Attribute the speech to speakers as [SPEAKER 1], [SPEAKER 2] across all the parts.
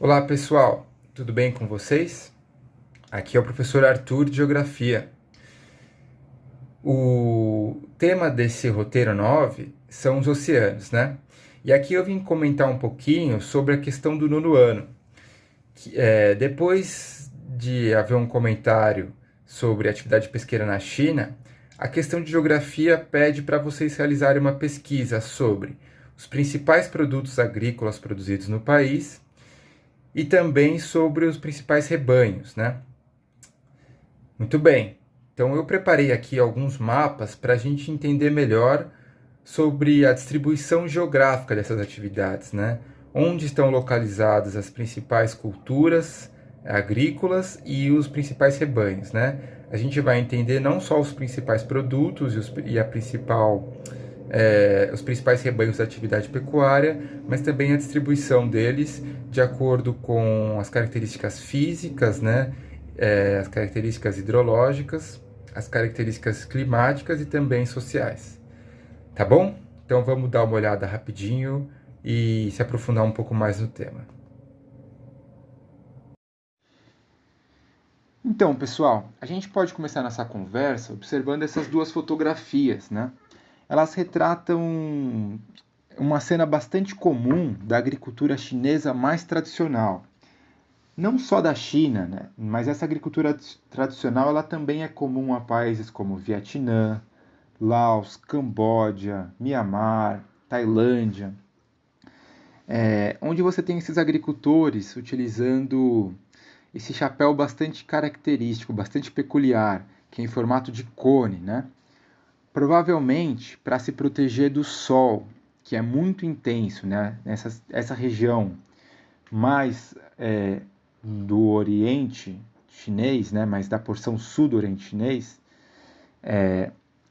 [SPEAKER 1] Olá pessoal, tudo bem com vocês? Aqui é o professor Arthur de Geografia. O tema desse roteiro 9 são os oceanos, né? E aqui eu vim comentar um pouquinho sobre a questão do nono ano. Depois de haver um comentário sobre atividade pesqueira na China, a questão de geografia pede para vocês realizarem uma pesquisa sobre os principais produtos agrícolas produzidos no país e também sobre os principais rebanhos, né? Muito bem. Então eu preparei aqui alguns mapas para a gente entender melhor sobre a distribuição geográfica dessas atividades, né? Onde estão localizadas as principais culturas agrícolas e os principais rebanhos, né? A gente vai entender não só os principais produtos os principais rebanhos da atividade pecuária, mas também a distribuição deles de acordo com as características físicas, né? As características hidrológicas, as características climáticas e também sociais. Tá bom? Então vamos dar uma olhada rapidinho e se aprofundar um pouco mais no tema. Então, pessoal, a gente pode começar nossa conversa observando essas duas fotografias, né? Elas retratam uma cena bastante comum da agricultura chinesa mais tradicional. Não só da China, né? Mas essa agricultura tradicional ela também é comum a países como Vietnã, Laos, Camboja, Mianmar, Tailândia, onde você tem esses agricultores utilizando esse chapéu bastante característico, bastante peculiar, que é em formato de cone, né? Provavelmente para se proteger do sol, que é muito intenso, né? Essa região mais do Oriente chinês, né? Mais da porção sul do Oriente chinês,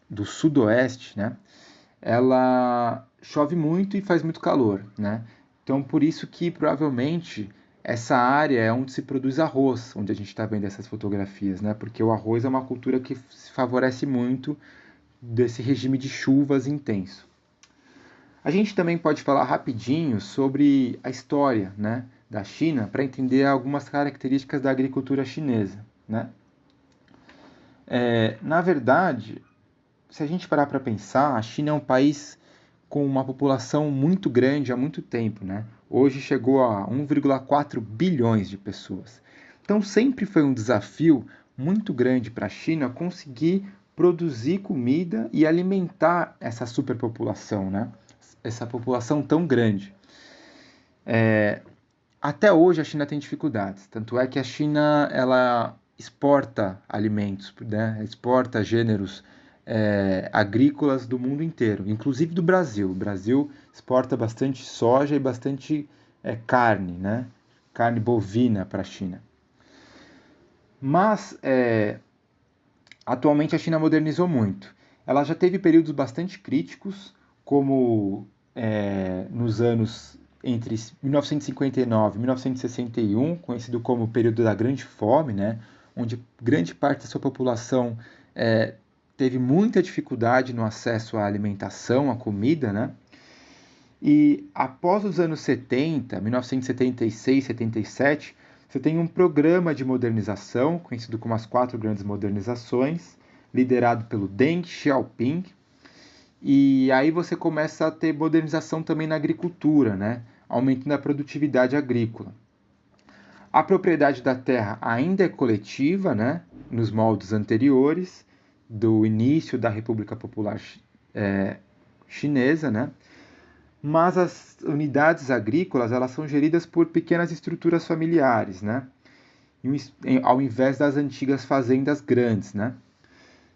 [SPEAKER 1] do sudoeste, né? Ela chove muito e faz muito calor, né? Então, por isso que provavelmente essa área é onde se produz arroz, onde a gente está vendo essas fotografias, né? Porque o arroz é uma cultura que se favorece muito desse regime de chuvas intenso. A gente também pode falar rapidinho sobre a história, né, da China para entender algumas características da agricultura chinesa, né? Na verdade, se a gente parar para pensar, a China é um país com uma população muito grande há muito tempo, né? Hoje chegou a 1,4 bilhões de pessoas. Então sempre foi um desafio muito grande para a China conseguir produzir comida e alimentar essa superpopulação, né? Essa população tão grande. Até hoje a China tem dificuldades, tanto é que a China ela exporta alimentos, né? Exporta gêneros agrícolas do mundo inteiro, inclusive do Brasil. O Brasil exporta bastante soja e bastante carne, né? Carne bovina para a China. Mas atualmente a China modernizou muito. Ela já teve períodos bastante críticos, como nos anos entre 1959 e 1961, conhecido como o período da Grande Fome, né, onde grande parte da sua população teve muita dificuldade no acesso à alimentação, à comida, né? E após os anos 70, 1976, 77, você tem um programa de modernização, conhecido como as quatro grandes modernizações, liderado pelo Deng Xiaoping. E aí você começa a ter modernização também na agricultura, né? Aumentando a produtividade agrícola. A propriedade da terra ainda é coletiva, né? Nos moldes anteriores, do início da República Popular Chinesa, né? Mas as unidades agrícolas elas são geridas por pequenas estruturas familiares, né? Ao invés das antigas fazendas grandes, né?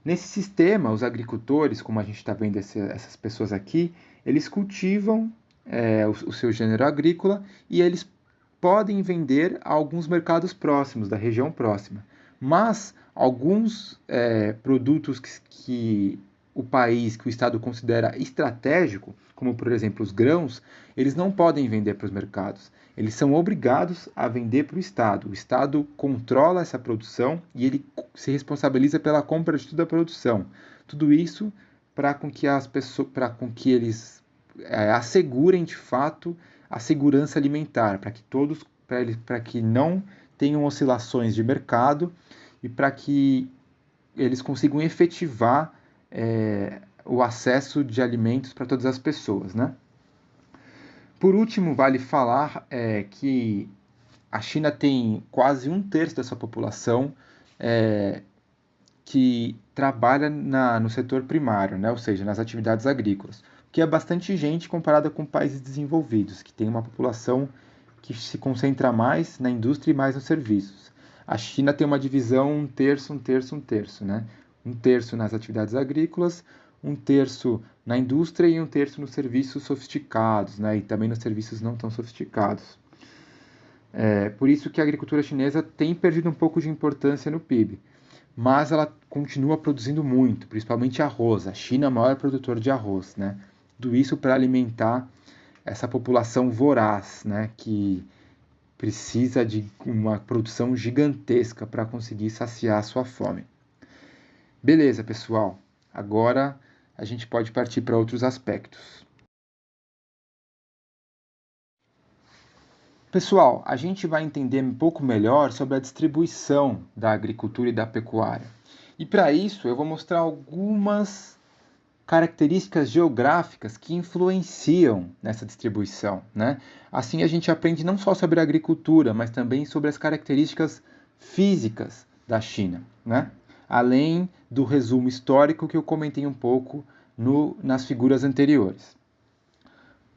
[SPEAKER 1] Nesse sistema, os agricultores, como a gente está vendo essas pessoas aqui, eles cultivam o seu gênero agrícola e eles podem vender a alguns mercados próximos, da região próxima. Mas alguns produtos que o país, que o Estado considera estratégico, como por exemplo os grãos, eles não podem vender para os mercados. Eles são obrigados a vender para o Estado. O Estado controla essa produção e ele se responsabiliza pela compra de toda a produção. Tudo isso para com que as pessoas, para com que eles assegurem de fato a segurança alimentar, para que todos para que não tenham oscilações de mercado e para que eles consigam efetivar o acesso de alimentos para todas as pessoas, né? Por último, vale falar que a China tem quase um terço da sua população que trabalha no setor primário, né? Ou seja, nas atividades agrícolas, que é bastante gente comparada com países desenvolvidos, que tem uma população que se concentra mais na indústria e mais nos serviços. A China tem uma divisão um terço, um terço, um terço, né? Um terço nas atividades agrícolas, um terço na indústria e um terço nos serviços sofisticados, né? E também nos serviços não tão sofisticados. Por isso que a agricultura chinesa tem perdido um pouco de importância no PIB, mas ela continua produzindo muito, principalmente arroz. A China é o maior produtor de arroz, né? Tudo isso para alimentar essa população voraz, né? Que precisa de uma produção gigantesca para conseguir saciar a sua fome. Beleza, pessoal. Agora a gente pode partir para outros aspectos. Pessoal, a gente vai entender um pouco melhor sobre a distribuição da agricultura e da pecuária. E para isso eu vou mostrar algumas características geográficas que influenciam nessa distribuição, né? Assim a gente aprende não só sobre a agricultura, mas também sobre as características físicas da China, né? Além do resumo histórico que eu comentei um pouco nas figuras anteriores.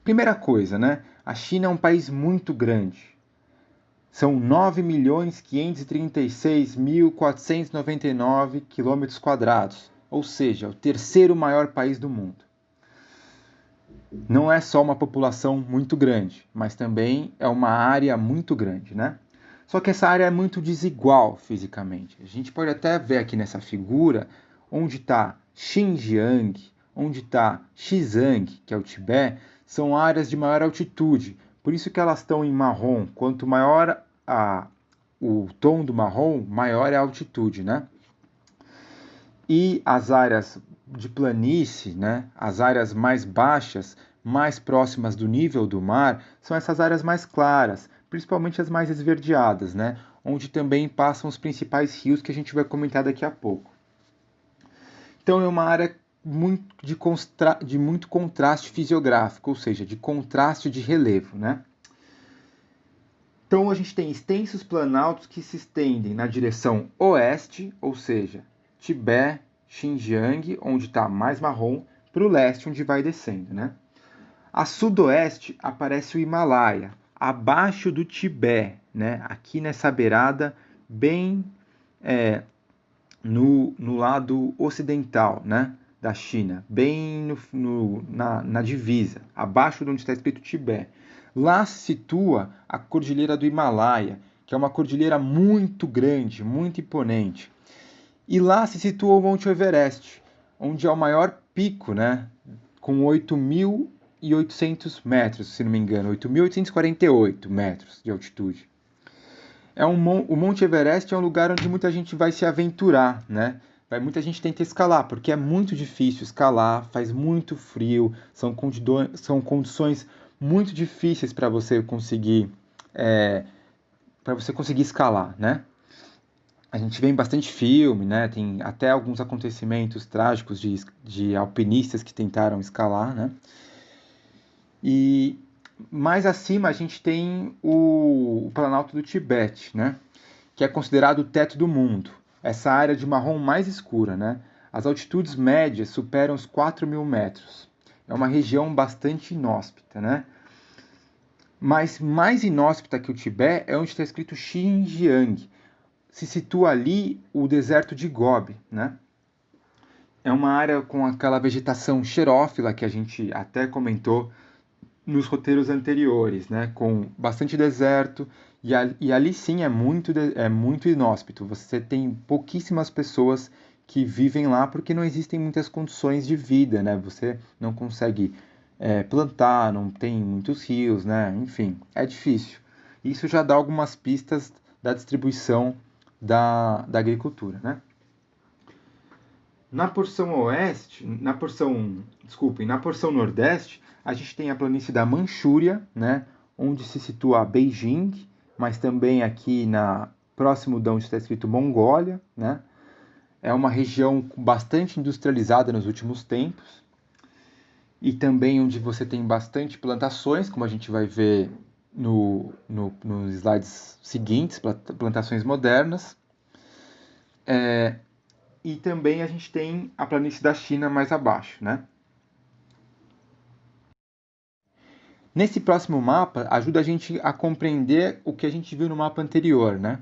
[SPEAKER 1] Primeira coisa, né? A China é um país muito grande. São 9.536.499 km², ou seja, o terceiro maior país do mundo. Não é só uma população muito grande, mas também é uma área muito grande, né? Só que essa área é muito desigual fisicamente. A gente pode até ver aqui nessa figura onde está Xinjiang, onde está Xizang, que é o Tibete, são áreas de maior altitude. Por isso que elas estão em marrom. Quanto maior o tom do marrom, maior é a altitude, né? E as áreas de planície, né? As áreas mais baixas, mais próximas do nível do mar, são essas áreas mais claras, principalmente as mais esverdeadas, né? Onde também passam os principais rios que a gente vai comentar daqui a pouco. Então é uma área de muito contraste fisiográfico, ou seja, de contraste de relevo, né? Então a gente tem extensos planaltos que se estendem na direção oeste, ou seja, Tibete, Xinjiang, onde está mais marrom, para o leste, onde vai descendo, né? A sudoeste aparece o Himalaia, abaixo do Tibete, né? Aqui nessa beirada, bem no lado ocidental, né? Da China, bem na divisa, abaixo de onde está escrito Tibete. Lá se situa a Cordilheira do Himalaia, que é uma cordilheira muito grande, muito imponente. E lá se situa o Monte Everest, onde é o maior pico, né? Com 8.800 metros, se não me engano, 8.848 metros de altitude. O Monte Everest é um lugar onde muita gente vai se aventurar, né? Muita gente tenta escalar, porque é muito difícil escalar, faz muito frio, são condições muito difíceis para você conseguir escalar, né? A gente vê em bastante filme, né? Tem até alguns acontecimentos trágicos de alpinistas que tentaram escalar, né? E mais acima a gente tem o Planalto do Tibete, né? Que é considerado o teto do mundo. Essa área de marrom mais escura, né? As altitudes médias superam os 4.000 metros. É uma região bastante inóspita, né? Mas mais inóspita que o Tibete é onde está escrito Xinjiang. Se situa ali o deserto de Gobi, né? É uma área com aquela vegetação xerófila que a gente até comentou nos roteiros anteriores, né? Com bastante deserto e ali sim é muito inóspito. Você tem pouquíssimas pessoas que vivem lá porque não existem muitas condições de vida, né? Você não consegue plantar, não tem muitos rios, né? Enfim, é difícil. Isso já dá algumas pistas da distribuição da agricultura, né? Na porção nordeste, a gente tem a planície da Manchúria, né, onde se situa Beijing, mas também aqui próximo de onde está escrito Mongólia, né? É uma região bastante industrializada nos últimos tempos e também onde você tem bastante plantações, como a gente vai ver nos slides seguintes, plantações modernas. E também a gente tem a planície da China mais abaixo, né? Nesse próximo mapa, ajuda a gente a compreender o que a gente viu no mapa anterior, né?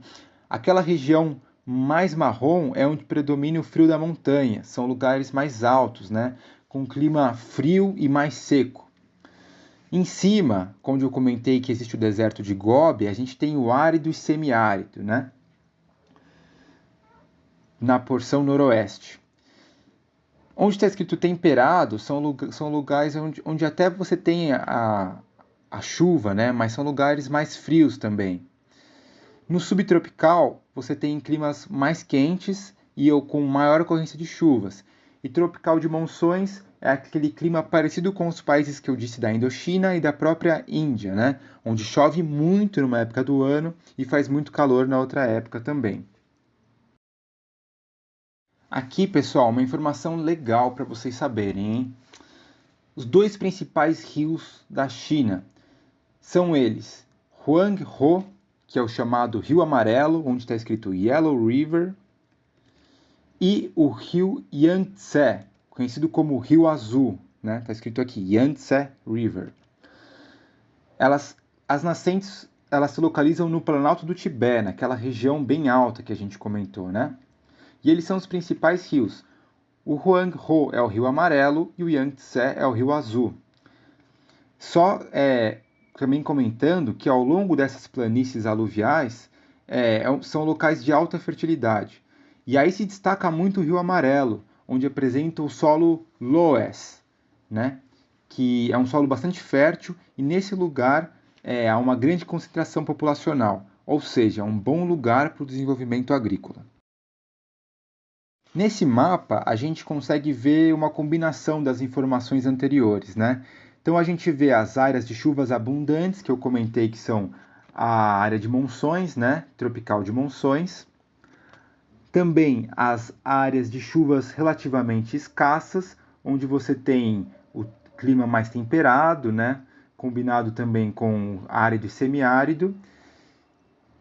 [SPEAKER 1] Aquela região mais marrom é onde predomina o frio da montanha, são lugares mais altos, né? Com clima frio e mais seco. Em cima, onde eu comentei que existe o deserto de Gobi, a gente tem o árido e semiárido, né? Na porção noroeste. Onde está escrito temperado, são lugares onde até você tem a chuva, né? Mas são lugares mais frios também. No subtropical, você tem climas mais quentes e com maior ocorrência de chuvas. E tropical de monções é aquele clima parecido com os países que eu disse da Indochina e da própria Índia, né? Onde chove muito numa época do ano e faz muito calor na outra época também. Aqui, pessoal, uma informação legal para vocês saberem, hein? Os dois principais rios da China são eles Huanghe, que é o chamado Rio Amarelo, onde está escrito Yellow River, e o rio Yangtze, conhecido como Rio Azul, né? Está escrito aqui Yangtze River. As nascentes, elas se localizam no Planalto do Tibete, naquela região bem alta que a gente comentou, né? E eles são os principais rios. O Huanghe é o Rio Amarelo e o Yangtze é o Rio Azul. Só também comentando que ao longo dessas planícies aluviais são locais de alta fertilidade. E aí se destaca muito o Rio Amarelo, onde apresenta o solo loess, né? Que é um solo bastante fértil e nesse lugar há uma grande concentração populacional, ou seja, um bom lugar para o desenvolvimento agrícola. Nesse mapa, a gente consegue ver uma combinação das informações anteriores, né? Então, a gente vê as áreas de chuvas abundantes, que eu comentei que são a área de monções, né? Tropical de monções. Também as áreas de chuvas relativamente escassas, onde você tem o clima mais temperado, né? Combinado também com árido e semiárido.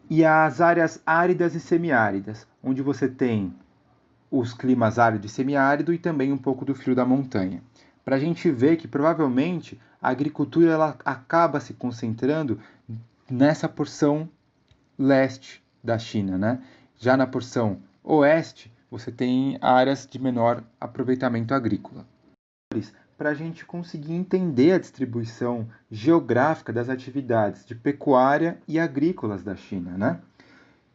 [SPEAKER 1] E as áreas áridas e semiáridas, onde você tem os climas árido e semiárido e também um pouco do frio da montanha. Para a gente ver que provavelmente a agricultura ela acaba se concentrando nessa porção leste da China, né? Já na porção oeste, você tem áreas de menor aproveitamento agrícola. Para a gente conseguir entender a distribuição geográfica das atividades de pecuária e agrícolas da China, né?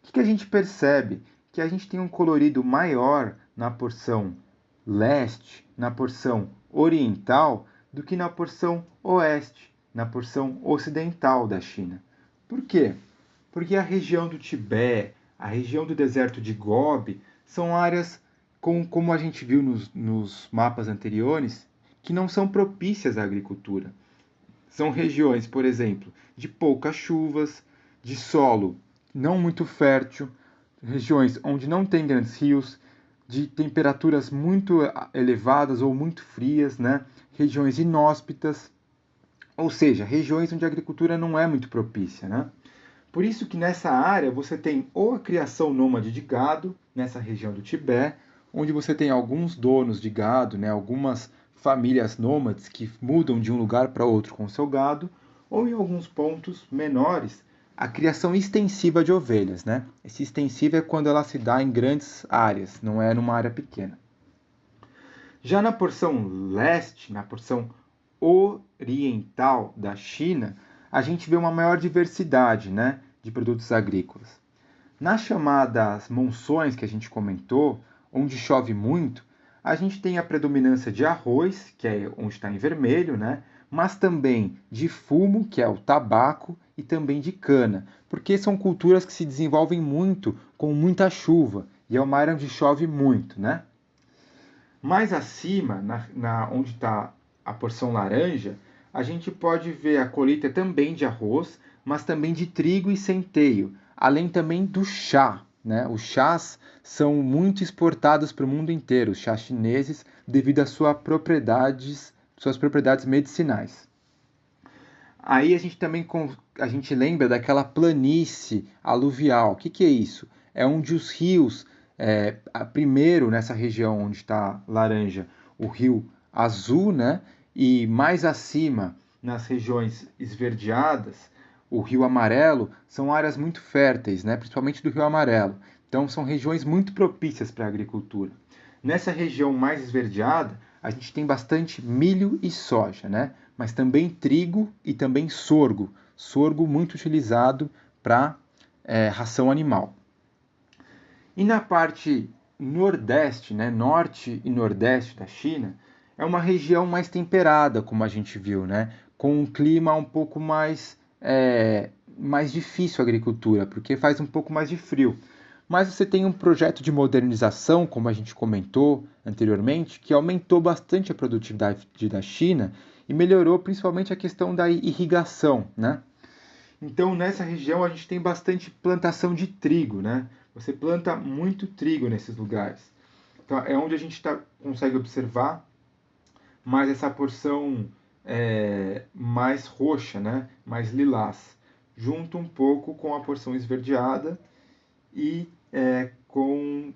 [SPEAKER 1] O que a gente percebe? Que a gente tem um colorido maior na porção leste, na porção oriental, do que na porção oeste, na porção ocidental da China. Por quê? Porque a região do Tibete, a região do deserto de Gobi, são áreas, como a gente viu nos mapas anteriores, que não são propícias à agricultura. São regiões, por exemplo, de poucas chuvas, de solo não muito fértil, regiões onde não tem grandes rios, de temperaturas muito elevadas ou muito frias, né? Regiões inóspitas, ou seja, regiões onde a agricultura não é muito propícia, né? Por isso que nessa área você tem ou a criação nômade de gado, nessa região do Tibete, onde você tem alguns donos de gado, né, algumas famílias nômades que mudam de um lugar para outro com o seu gado, ou em alguns pontos menores, a criação extensiva de ovelhas, né? Esse extensivo é quando ela se dá em grandes áreas, não é numa área pequena. Já na porção leste, na porção oriental da China, a gente vê uma maior diversidade, né, de produtos agrícolas. Nas chamadas monções que a gente comentou, onde chove muito, a gente tem a predominância de arroz, que é onde está em vermelho, né? Mas também de fumo, que é o tabaco, e também de cana, porque são culturas que se desenvolvem muito com muita chuva, e é uma área onde chove muito, né? Mais acima, onde está a porção laranja, a gente pode ver a colheita também de arroz, mas também de trigo e centeio, além também do chá, né? Os chás são muito exportados para o mundo inteiro, os chás chineses, devido às suas propriedades medicinais. Aí a gente também a gente lembra daquela planície aluvial. O que é isso? É onde os rios, primeiro nessa região onde está laranja, o rio Azul, né? E mais acima, nas regiões esverdeadas, o rio Amarelo, são áreas muito férteis, né? Principalmente do rio Amarelo. Então são regiões muito propícias para a agricultura. Nessa região mais esverdeada, a gente tem bastante milho e soja, né? Mas também trigo e também sorgo. Sorgo muito utilizado para ração animal. E na parte nordeste, né? Norte e nordeste da China, é uma região mais temperada, como a gente viu, né? Com um clima um pouco mais difícil a agricultura, porque faz um pouco mais de frio. Mas você tem um projeto de modernização, como a gente comentou anteriormente, que aumentou bastante a produtividade da China e melhorou principalmente a questão da irrigação, né? Então, nessa região, a gente tem bastante plantação de trigo, né? Você planta muito trigo nesses lugares. Então, é onde a gente consegue observar mais essa porção mais roxa, né? Mais lilás, junto um pouco com a porção esverdeada e com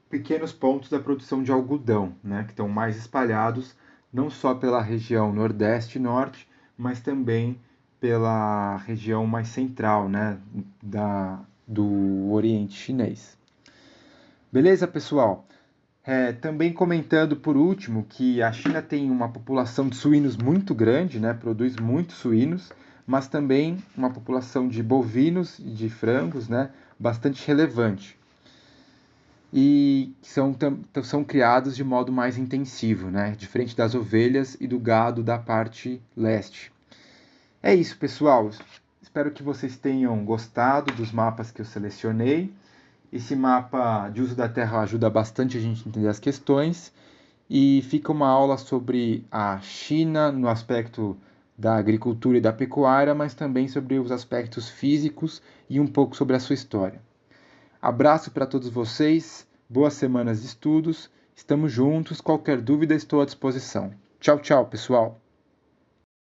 [SPEAKER 1] pequenos pontos da produção de algodão, né, que estão mais espalhados não só pela região nordeste e norte, mas também pela região mais central, né, do Oriente Chinês. Beleza, pessoal? Também comentando por último que a China tem uma população de suínos muito grande, né, produz muitos suínos, mas também uma população de bovinos e de frangos, né, bastante relevante. E são criados de modo mais intensivo, né, diferente das ovelhas e do gado da parte leste. É isso, pessoal. Espero que vocês tenham gostado dos mapas que eu selecionei. Esse mapa de uso da terra ajuda bastante a gente a entender as questões. E fica uma aula sobre a China no aspecto da agricultura e da pecuária, mas também sobre os aspectos físicos e um pouco sobre a sua história. Abraço para todos vocês, boas semanas de estudos, estamos juntos, qualquer dúvida estou à disposição. Tchau, tchau, pessoal!